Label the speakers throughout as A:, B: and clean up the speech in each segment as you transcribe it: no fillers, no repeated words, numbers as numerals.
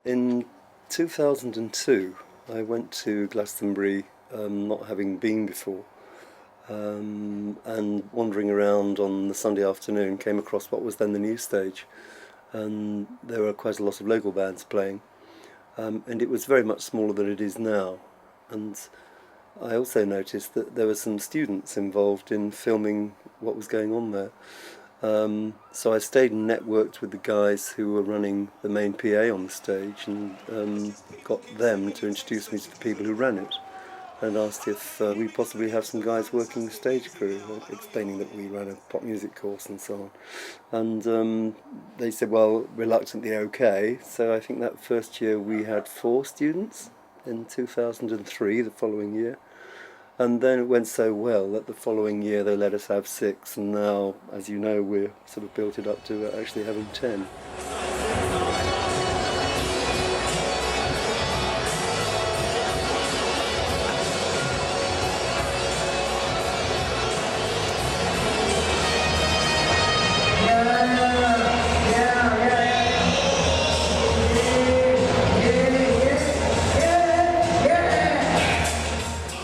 A: In 2002, I went to Glastonbury, not having been before, and wandering around on the Sunday afternoon, came across what was then the new stage, and there were quite a lot of local bands playing, and it was very much smaller than it is now. And I also noticed that there were some students involved in filming what was going on there. So I stayed and networked with the guys who were running the main PA on the stage, and got them to introduce me to the people who ran it, and asked if we possibly have some guys working the stage crew, explaining that we ran a pop music course and so on. And they said, well, reluctantly okay. So I think that first year we had 4 students. In 2003, the following year. And then it went so well that the following year they let us have 6, and now, as you know, we're sort of built it up to actually having 10.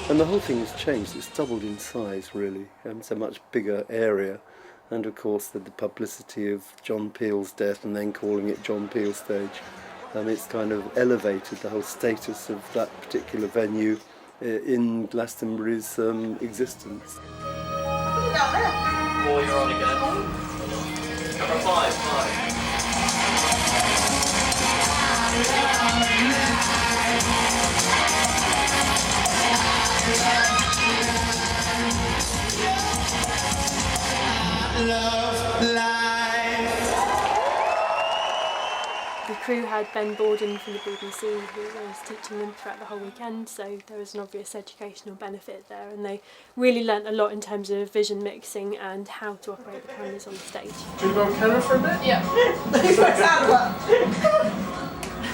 A: And the whole thing has changed. It's doubled in size, really. It's a much bigger area. And of course, the publicity of John Peel's death and then calling it John Peel Stage. It's kind of elevated the whole status of that particular venue in Glastonbury's existence.
B: Oh, you're on again. Number 5.
C: The crew had Ben Borden from the BBC who was teaching them throughout the whole weekend, so there was an obvious educational benefit there, and they really learnt a lot in terms of vision mixing and how to operate the cameras on stage.
D: Should we go on camera for a bit?
C: Yeah.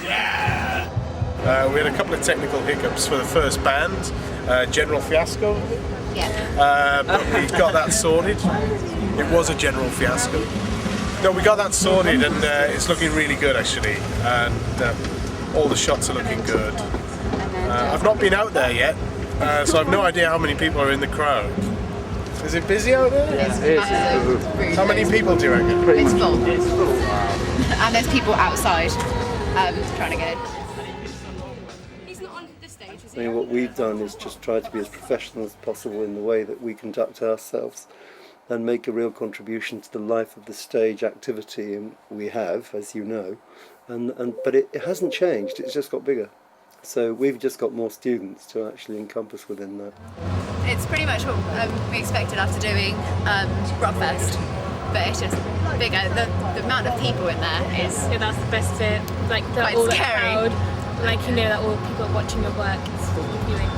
D: Yeah! We had a couple of technical hiccups for the first band, general fiasco.
E: Yeah.
D: But we got that sorted. It was a general fiasco. No, we got that sorted, and it's looking really good actually, and all the shots are looking good. I've not been out there yet, so I've no idea how many people are in the crowd. Is it busy out there?
E: It's massive.
D: How many people do you reckon?
E: It's full. It's full. Wow. And there's people outside trying to get in. He's not on this stage, is he?
A: I mean, what we've done is just try to be as professional as possible in the way that we conduct ourselves, and make a real contribution to the life of the stage activity, and we have, as you know, but it hasn't changed, it's just got bigger. So we've just got more students to actually encompass within that.
E: It's pretty much what we expected after doing Rockfest, but it's just bigger. The amount of people in there is...
C: Yeah, that's the best bit. Like
E: quite
C: all that
E: scary.
C: crowd, like you know that all people are watching your work, it's viewing.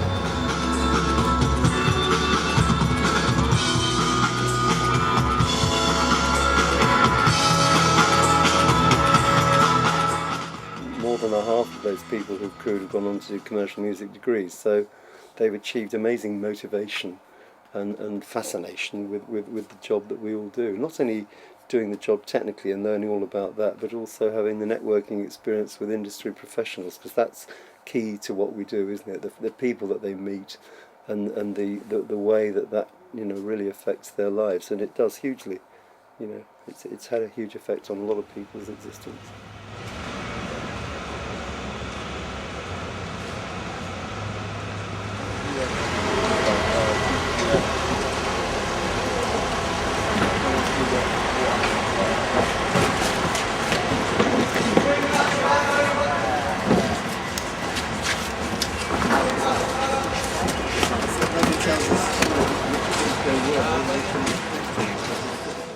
A: More than a half of those people who've crewed have gone on to do commercial music degrees, so they've achieved amazing motivation and fascination with the job that we all do. Not only doing the job technically and learning all about that, but also having the networking experience with industry professionals, because that's key to what we do, isn't it? The people that they meet, and the way that really affects their lives, and it does hugely. It's had a huge effect on a lot of people's existence.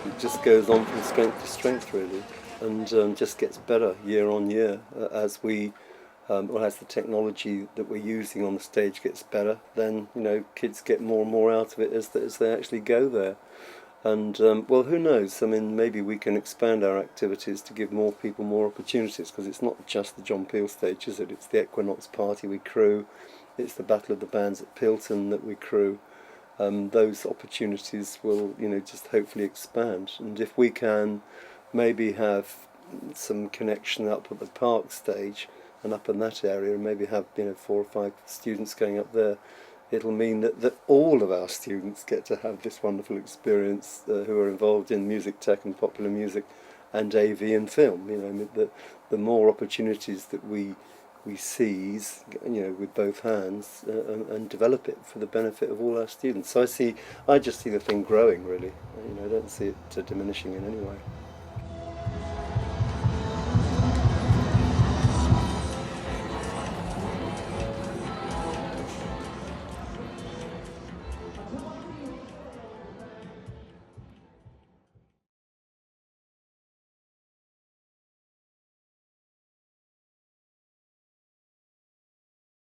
A: It just goes on from strength to strength, really, and just gets better year on year as we, as the technology that we're using on the stage gets better. Then kids get more and more out of it as they actually go there. And well, who knows? I mean, maybe we can expand our activities to give more people more opportunities, because it's not just the John Peel stage, is it? It's the Equinox party we crew, it's the Battle of the Bands at Pilton that we crew. Those opportunities will, just hopefully expand. And if we can maybe have some connection up at the park stage, and up in that area, and maybe have 4 or 5 students going up there, it'll mean that all of our students get to have this wonderful experience who are involved in music tech and popular music and AV and film. The more opportunities that we seize, with both hands, and develop it for the benefit of all our students. So I just see the thing growing, really. I don't see it diminishing in any way.